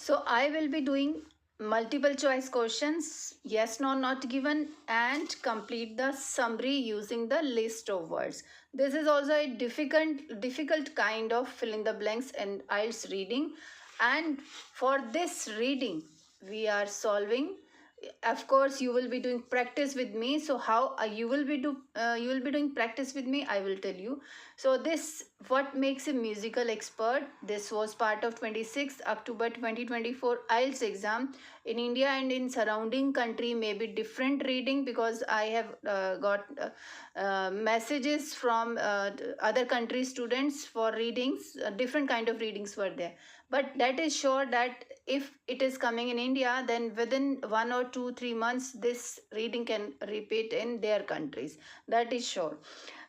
So I will be doing multiple choice questions, yes, no, not given, and complete the summary using the list of words. This is also a difficult kind of fill in the blanks and IELTS reading. And for this reading we are solving, of course you will be doing practice with me. So how you will be doing practice with me, I will tell you. So this, what makes a musical expert, this was part of 26th October 2024 IELTS exam. In India and in surrounding country may be different reading, because I have got messages from other country students for readings. Different kind of readings were there, but that is sure that if it is coming in India, then within 1 or 2 3 months this reading can repeat in their countries, that is sure.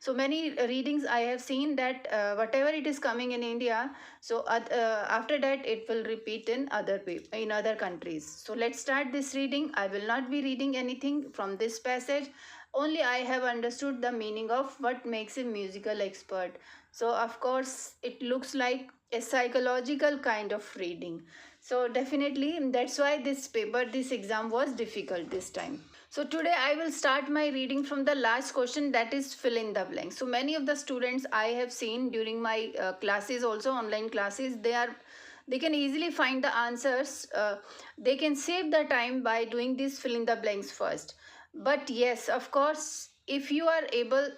So many readings I have seen that whatever it is coming in India, so after that it will repeat in other countries. So let's start this reading. I will not be reading anything from this passage, only I have understood the meaning of what makes a musical expert. So of course it looks like a psychological kind of reading. So definitely that's why this exam was difficult this time. So today I will start my reading from the last question, that is fill in the blank. So many of the students I have seen during my classes, also online classes, they can easily find the answers. They can save the time by doing this fill in the blanks first. But yes, of course, if you are able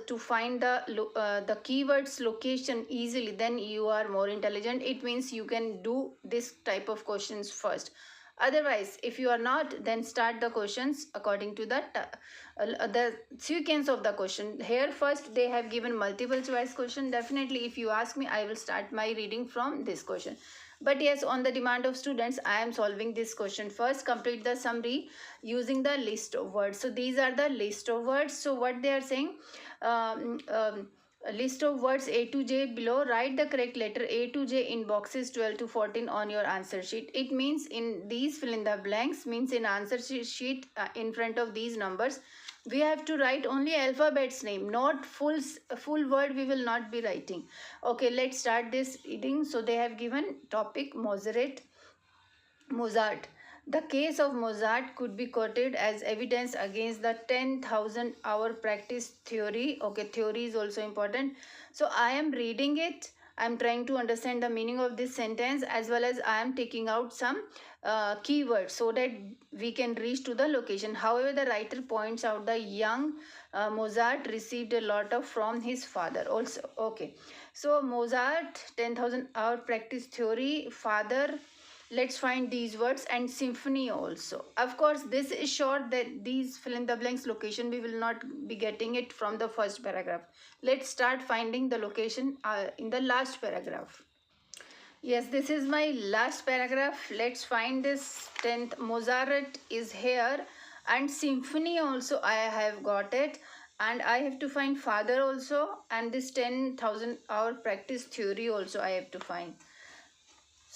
to find the keywords location easily, then you are more intelligent. It means you can do this type of questions first. Otherwise, if you are not, then start the questions according to the sequence of the question. Here first they have given multiple choice question. Definitely if you ask me, I will start my reading from this question. But yes, on the demand of students, I am solving this question first. Complete the summary using the list of words. So these are the list of words. So what they are saying, a list of words A to J below. Write the correct letter A to J in boxes 12 to 14 on your answer sheet. It means in these fill in the blanks, means in answer sheet in front of these numbers, we have to write only alphabet's name, not full word we will not be writing. Okay, let's start this reading. So they have given topic Mozart. The case of Mozart could be quoted as evidence against the 10,000 hour practice theory. Okay, theory is also important. So I am reading it. I am trying to understand the meaning of this sentence, as well as I am taking out some keywords so that we can reach to the location. However, the writer points out the young Mozart received a lot of from his father also. Okay, so Mozart, 10,000 hour practice theory, father. Let's find these words, and symphony also. Of course, this is sure that these fill in the blanks location we will not be getting it from the first paragraph. Let's start finding the location in the last paragraph. Yes, this is my last paragraph. Let's find this 10th. Mozart is here, and symphony also I have got it, and I have to find father also, and this 10,000 hour practice theory also I have to find.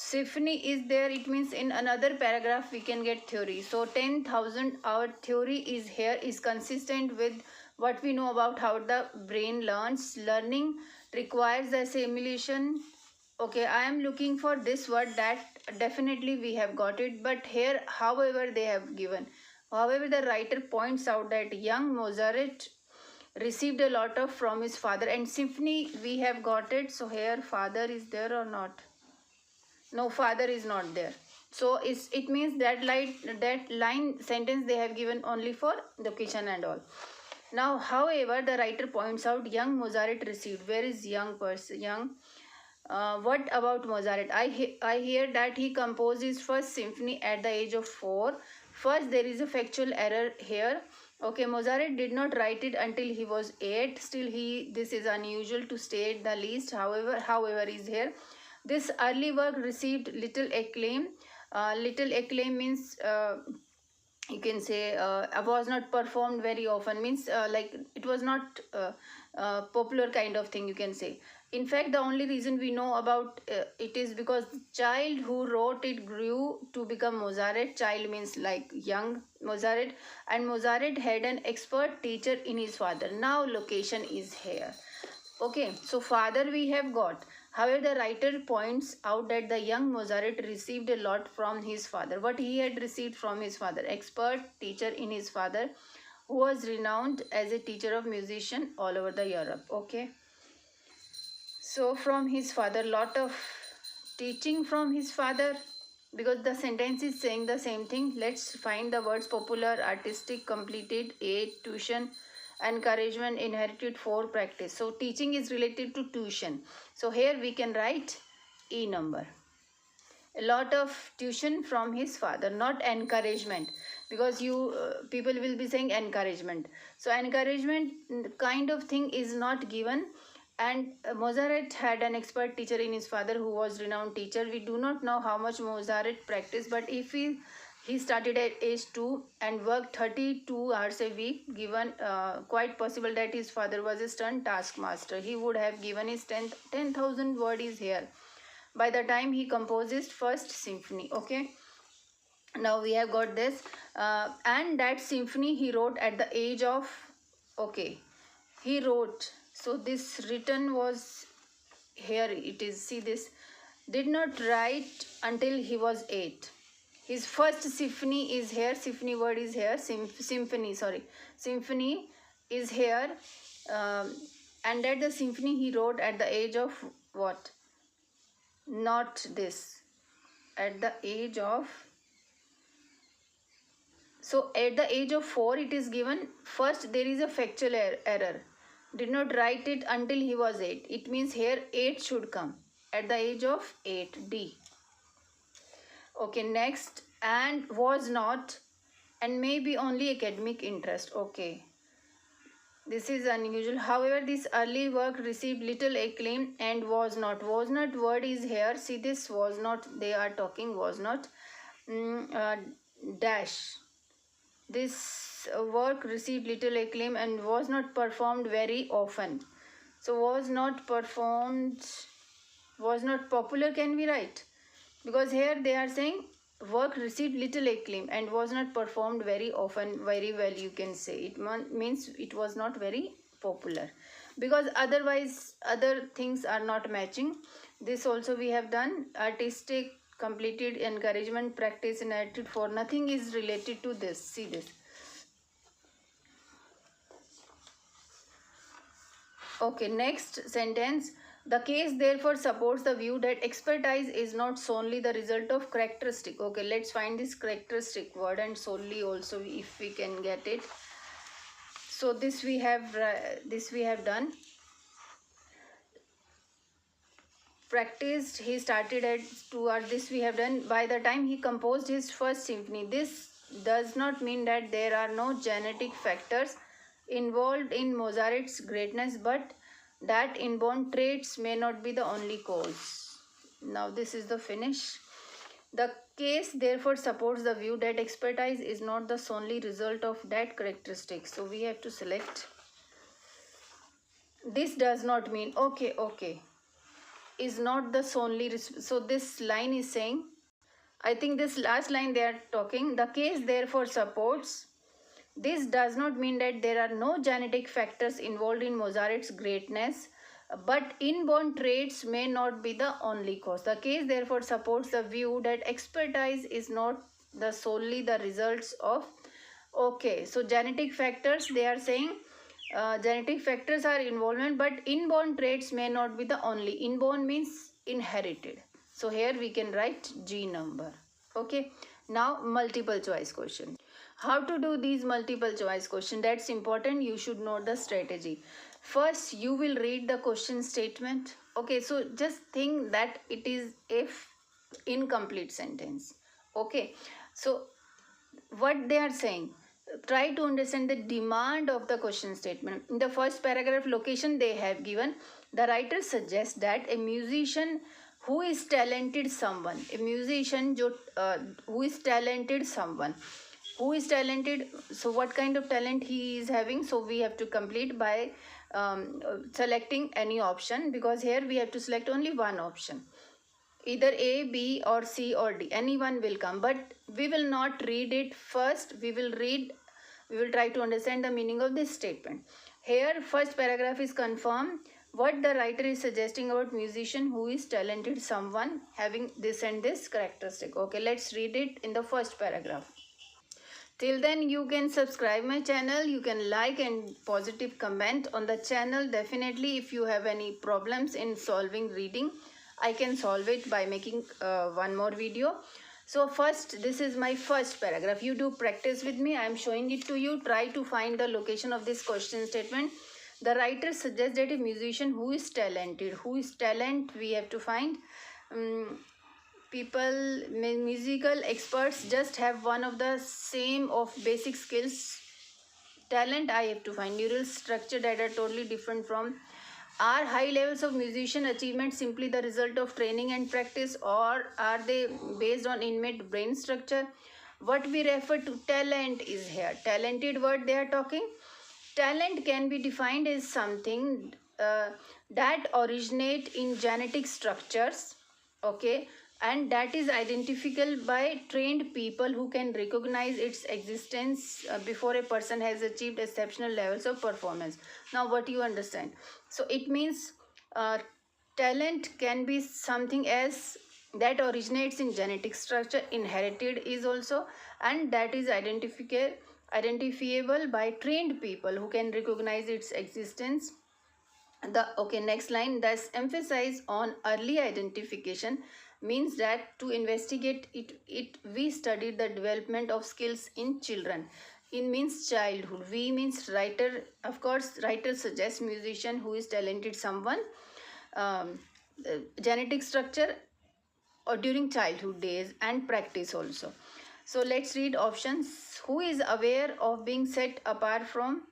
Symphony is there, it means in another paragraph we can get theory. So 10,000 hour theory is here, is consistent with what we know about how the brain learns. Learning requires assimilation. Okay, I am looking for this word, that definitely we have got it. But here, however, they have given. However, the writer points out that young Mozart received a lot of from his father, and symphony we have got it. So here father is there or not? No, father is not there. So it means that line sentence they have given only for location and all. Now, however, the writer points out young Mozart received. Where is young person? Young. What about Mozart? I hear that he composed his first symphony at the age of 4. First, there is a factual error here. Okay, Mozart did not write it until he was 8. Still, this is unusual to state the least. However is here. This early work received little acclaim. Little acclaim means you can say was not performed very often, means like it was not popular kind of thing, you can say. In fact, the only reason we know about it is because the child who wrote it grew to become Mozart. Child means like young Mozart, and Mozart had an expert teacher in his father. Now location is here. Okay, so father we have got. However, the writer points out that the young Mozart received a lot from his father. What he had received from his father? Expert teacher in his father, who was renowned as a teacher of musician all over the Europe. Okay. So from his father, lot of teaching from his father, because the sentence is saying the same thing. Let's find the words popular, artistic, completed, aid, tuition, encouragement, inherited, for, practice. So teaching is related to tuition. So here we can write E number. A lot of tuition from his father, not encouragement, because you people will be saying encouragement. So encouragement kind of thing is not given. And Mozart had an expert teacher in his father who was renowned teacher. We do not know how much Mozart practiced, but if he started at age 2 and worked 32 hours a week, given quite possible that his father was a stern taskmaster. He would have given his 10,000 word is here by the time he composed his first symphony. Okay, now we have got this, and that symphony he wrote at the age of, okay, he wrote, so this written was here, it is, see this, did not write until he was 8. His first symphony is here, symphony word is here, symphony is here, and that the symphony he wrote at the age of what? Not this, at the age of, so at the age of 4 it is given. First there is a factual error, did not write it until he was 8. It means here 8 should come, at the age of 8, D. Okay, next, and was not, and maybe only academic interest. Okay, this is unusual. However, this early work received little acclaim and was not. Was not word is here. See this, was not, they are talking, was not. Dash. This work received little acclaim and was not performed very often. So was not performed, was not popular, can we write? Because here they are saying work received little acclaim and was not performed very often, very well you can say. It means it was not very popular, because otherwise other things are not matching. This also we have done, artistic, completed, encouragement, practice, and attitude, for nothing is related to this. See this. Okay, next sentence. The case therefore supports the view that expertise is not solely the result of characteristic. Okay, let's find this characteristic word and solely also if we can get it. So this we have done. Practiced, he started at 2 hours. This we have done. By the time he composed his first symphony. This does not mean that there are no genetic factors involved in Mozart's greatness, but that inborn traits may not be the only cause. Now this is the finish. The case therefore supports the view that expertise is not the solely result of that characteristic. So we have to select. This does not mean, okay, is not the solely, so this line is saying, I think this last line they are talking, the case therefore supports. This does not mean that there are no genetic factors involved in Mozart's greatness, but inborn traits may not be the only cause. The case therefore supports the view that expertise is not the solely the results of, okay, so genetic factors, they are saying genetic factors are involvement, but inborn traits may not be the only. Inborn means inherited. So here we can write G number. Okay, now multiple choice question. How to do these multiple choice question? That's important. You should know the strategy. First, you will read the question statement. Okay, so just think that it is if incomplete sentence. Okay, so what they are saying, try to understand the demand of the question statement. In the first paragraph, location they have given. The writer suggests that a musician who is talented someone, who is talented someone, who is talented, so what kind of talent he is having. So we have to complete by selecting any option, because here we have to select only one option, either A, B or C or D, anyone will come, but we will not read it first. We will try to understand the meaning of this statement. Here first paragraph is confirm What the writer is suggesting about musician who is talented, someone having this and this characteristic. Okay, let's read it in the first paragraph. Till then, you can subscribe my channel, you can like and positive comment on the channel. Definitely, if you have any problems in solving reading, I can solve it by making one more video. So first, this is my first paragraph. You do practice with me. I am showing it to you. Try to find the location of this question statement. The writer suggests that a musician who is talented. Who is talent? We have to find. People, musical experts just have one of the same of basic skills. Talent, I have to find neural structure that are totally different from. Are high levels of musician achievement simply the result of training and practice, or are they based on innate brain structure? What we refer to talent is here. Talented word they are talking. Talent can be defined as something that originate in genetic structures, okay, and that is identifiable by trained people who can recognize its existence before a person has achieved exceptional levels of performance. Now, what you understand? So it means talent can be something as that originates in genetic structure, inherited is also, and that is identifiable by trained people who can recognize its existence. The okay, next line, thus emphasize on early identification means that to investigate it we studied the development of skills in children. In means childhood. We means writer, of course writer suggests musician who is talented, someone um, genetic structure or during childhood days and practice also. So let's read options. Who is aware of being set apart from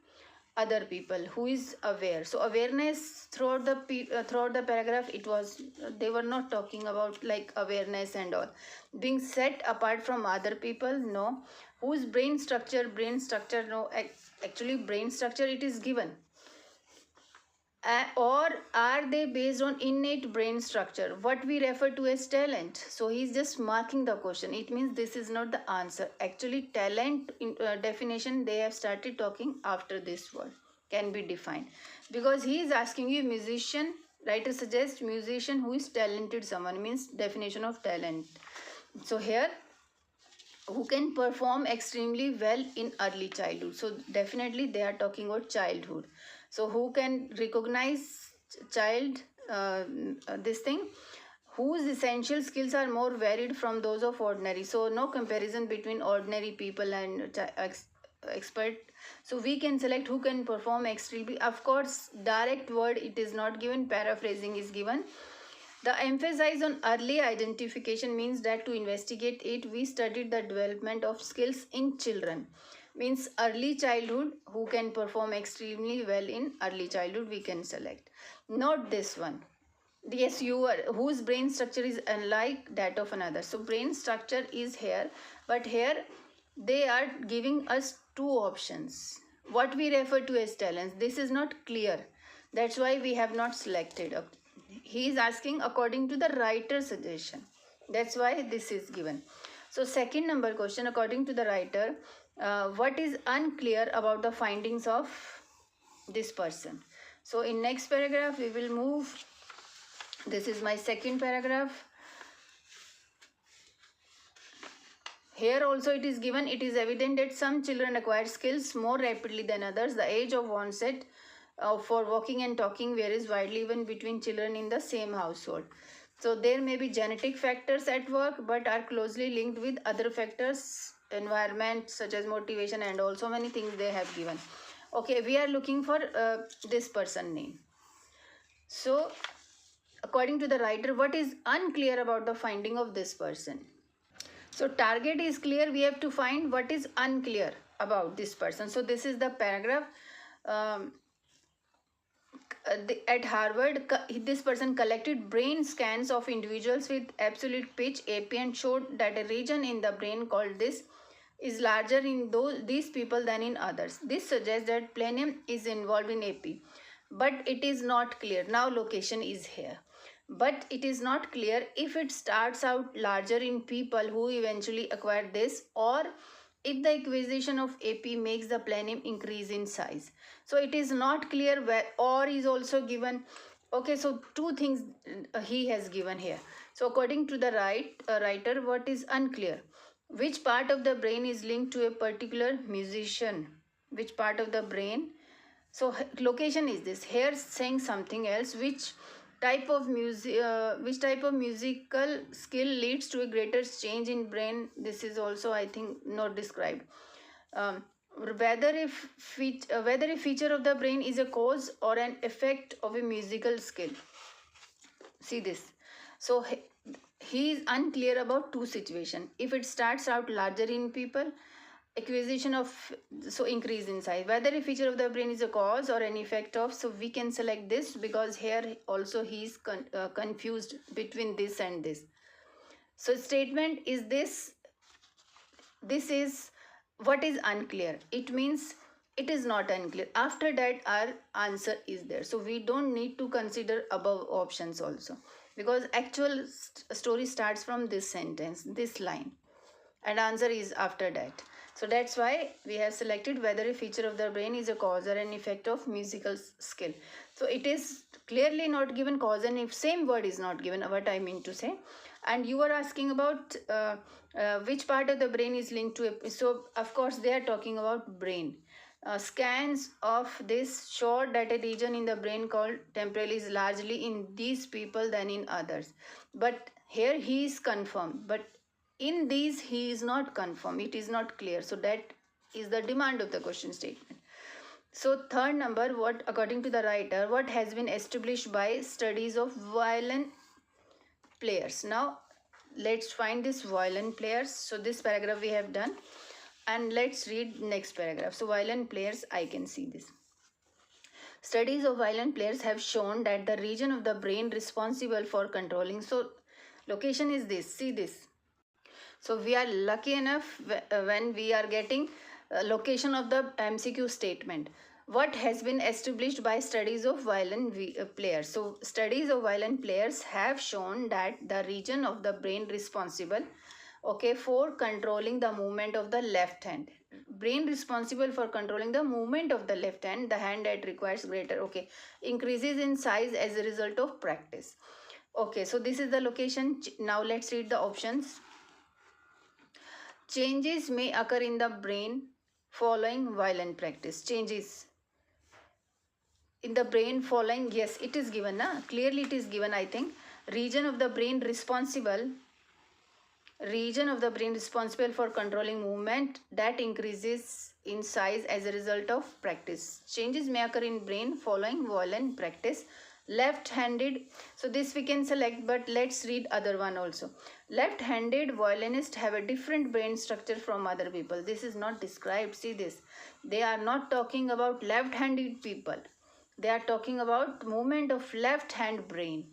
other people? Who is aware? So awareness throughout the paragraph, it was, they were not talking about like awareness and all. Being set apart from other people, no. Whose brain structure? Brain structure, no. Actually brain structure it is given. Or are they based on innate brain structure, what we refer to as talent? So he's just marking the question. It means this is not the answer. Actually talent definition they have started talking after this word can be defined, because he is asking you musician. Writer suggests musician who is talented, someone means definition of talent. So here, who can perform extremely well in early childhood. So definitely they are talking about childhood. So who can recognize child, this thing, whose essential skills are more varied from those of ordinary. So no comparison between ordinary people and expert. So we can select who can perform extremely. Of course direct word it is not given, paraphrasing is given. The emphasis on early identification means that to investigate it, we studied the development of skills in children. Means early childhood, who can perform extremely well in early childhood, we can select. Not this one. Yes, you are, whose brain structure is unlike that of another. So brain structure is here, but here they are giving us two options. What we refer to as talents, this is not clear. That's why we have not selected. He is asking according to the writer's suggestion. That's why this is given. So second number question, according to the writer, what is unclear about the findings of this person? So in next paragraph we will move. This is my second paragraph. Here also it is given, it is evident that some children acquire skills more rapidly than others. The age of onset for walking and talking varies widely even between children in the same household. So there may be genetic factors at work but are closely linked with other factors, environment such as motivation and also many things they have given. Okay, we are looking for this person name. So according to the writer, what is unclear about the finding of this person? So target is clear, we have to find what is unclear about this person. So this is the paragraph. At Harvard, this person collected brain scans of individuals with absolute pitch AP and showed that a region in the brain called this is larger in these people than in others. This suggests that planium is involved in AP, but it is not clear. Now location is here, but it is not clear if it starts out larger in people who eventually acquire this, or if the acquisition of AP makes the planum increase in size. So it is not clear where or is also given. Okay, so two things he has given here. So according to the writer, what is unclear? Which part of the brain is linked to a particular musician? Which part of the brain? So location is this. Here saying something else. Which type of musical skill leads to a greater change in brain? This is also, I think, not described. Um, whether a feature of the brain is a cause or an effect of a musical skill. See this. So he is unclear about two situations. If it starts out larger in people, acquisition of, so increase in size, whether a feature of the brain is a cause or an effect of, so we can select this because here also he is confused between this and this. So statement is this. This is what is unclear. It means it is not unclear. After that our answer is there, so we don't need to consider above options also, because actual story starts from this sentence, this line, and answer is after that. So that's why we have selected whether a feature of the brain is a cause or an effect of musical skill. So it is clearly not given cause and if same word is not given, what I mean to say. And you are asking about which part of the brain is linked to a, so of course they are talking about brain. Scans of this show that a region in the brain called temporal is largely in these people than in others. But here he is confirmed, but in these he is not confirmed, it is not clear. So that is the demand of the question statement. So third number, what according to the writer, what has been established by studies of violin players. Now let's find this violin players. So this paragraph we have done, and let's read next paragraph. So violin players, I can see this. Studies of violin players have shown that the region of the brain responsible for controlling, so location is this, see this. So we are lucky enough when we are getting location of the MCQ statement. What has been established by studies of violin players. So studies of violin players have shown that the region of the brain responsible, okay, for controlling the movement of the left hand. Brain responsible for controlling the movement of the left hand, the hand that requires greater, okay, increases in size as a result of practice. Okay, so this is the location. Now let's read the options. Changes may occur in the brain following violent practice. Changes in the brain following, yes, it is given, na? Clearly it is given, I think. Region of the brain responsible for controlling movement that increases in size as a result of practice. Changes may occur in brain following violent practice. Left-handed, so this we can select, but let's read other one also. Left-handed violinists have a different brain structure from other people. This is not described. See this. They are not talking about left-handed people. They are talking about movement of left hand brain.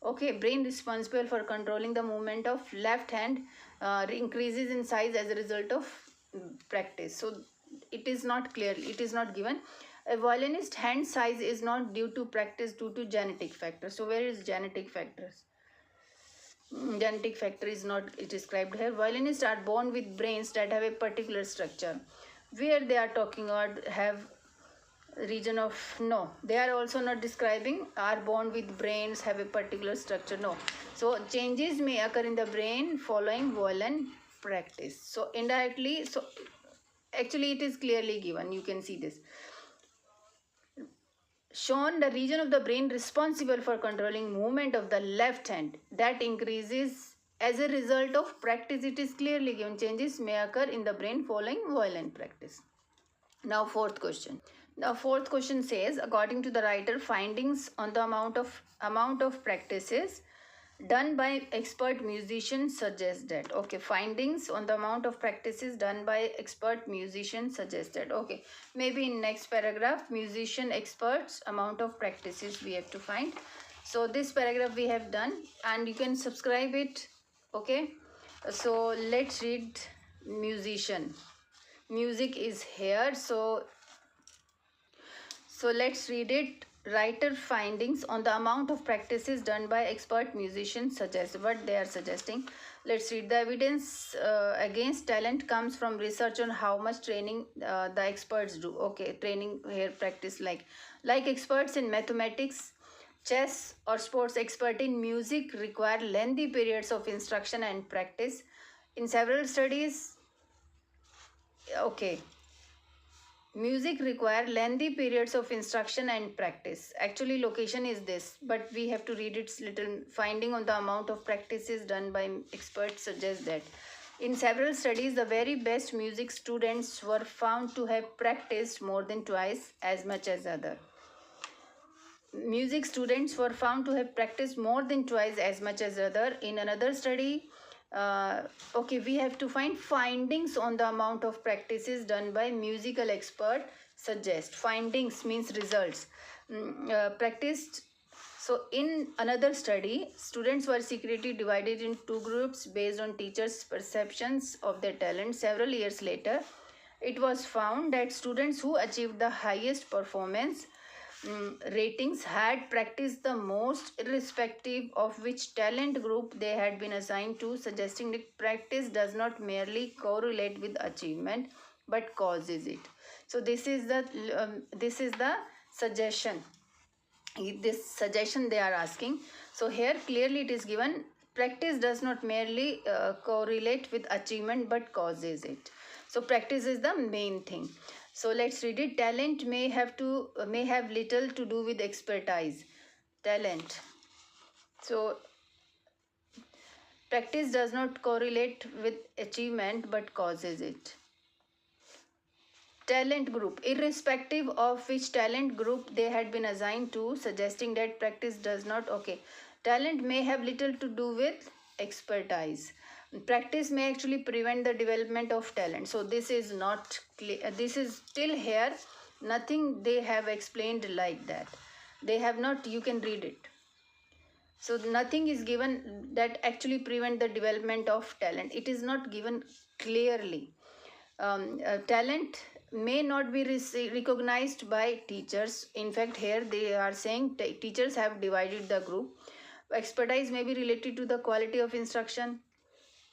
Okay, brain responsible for controlling the movement of left hand increases in size as a result of practice. So it is not clear. It is not given. A violinist hand size is not due to practice, due to genetic factors. So where is genetic factors? Genetic factor is not described here. Violinists are born with brains that have a particular structure. Where they are talking about have region of, no, they are also not describing are born with brains have a particular structure, no. So changes may occur in the brain following violin practice. So indirectly, so actually it is clearly given, you can see this. Shown the region of the brain responsible for controlling movement of the left hand that increases as a result of practice. It is clearly given. Changes may occur in the brain following violent practice. Now fourth question. The fourth question says, according to the writer, findings on the amount of practices done by expert musicians suggest that. Okay, findings on the amount of practices done by expert musicians suggested. Okay, maybe in next paragraph, musician experts amount of practices we have to find. So this paragraph we have done, and you can subscribe it. Okay, so let's read musician. Music is here, so let's read it. Writer findings on the amount of practices done by expert musicians suggest what they are suggesting. Let's read the evidence against talent comes from research on how much training the experts do. Okay, training here practice like experts in mathematics, chess or sports, expert in music require lengthy periods of instruction and practice. In several studies, okay, music require lengthy periods of instruction and practice. Actually, location is this, but we have to read its little finding on the amount of practices done by experts suggests that. In several studies, the very best music students were found to have practiced more than twice as much as other. Music students were found to have practiced more than twice as much as other. In another study, okay, we have to find findings on the amount of practices done by musical expert suggest. Findings means results. Practiced. So in another study, students were secretly divided in two groups based on teachers' perceptions of their talent. Several years later, it was found that students who achieved the highest performance ratings had practiced the most irrespective of which talent group they had been assigned to, suggesting that practice does not merely correlate with achievement but causes it. So this is the suggestion, this suggestion they are asking. So here clearly it is given, practice does not merely correlate with achievement but causes it. So practice is the main thing. So let's read it. Talent may have little to do with expertise. Talent. So practice does not correlate with achievement but causes it. Talent group, irrespective of which talent group they had been assigned to, suggesting that practice does not, okay, talent may have little to do with expertise. Practice may actually prevent the development of talent. So this is not clear, this is still here, nothing they have explained like that. They have not, you can read it. So nothing is given that actually prevent the development of talent. It is not given clearly. Talent may not be recognized by teachers. In fact, here they are saying teachers have divided the group. Expertise may be related to the quality of instruction.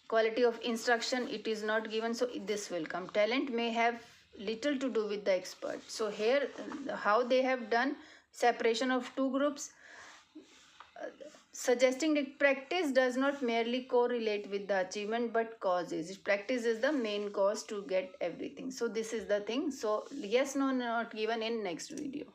Quality of instruction, it is not given, so this will come. Talent may have little to do with the expert. So here how they have done separation of two groups, suggesting that practice does not merely correlate with the achievement but causes. Practice is the main cause to get everything. So this is the thing. So yes, no, not given in next video.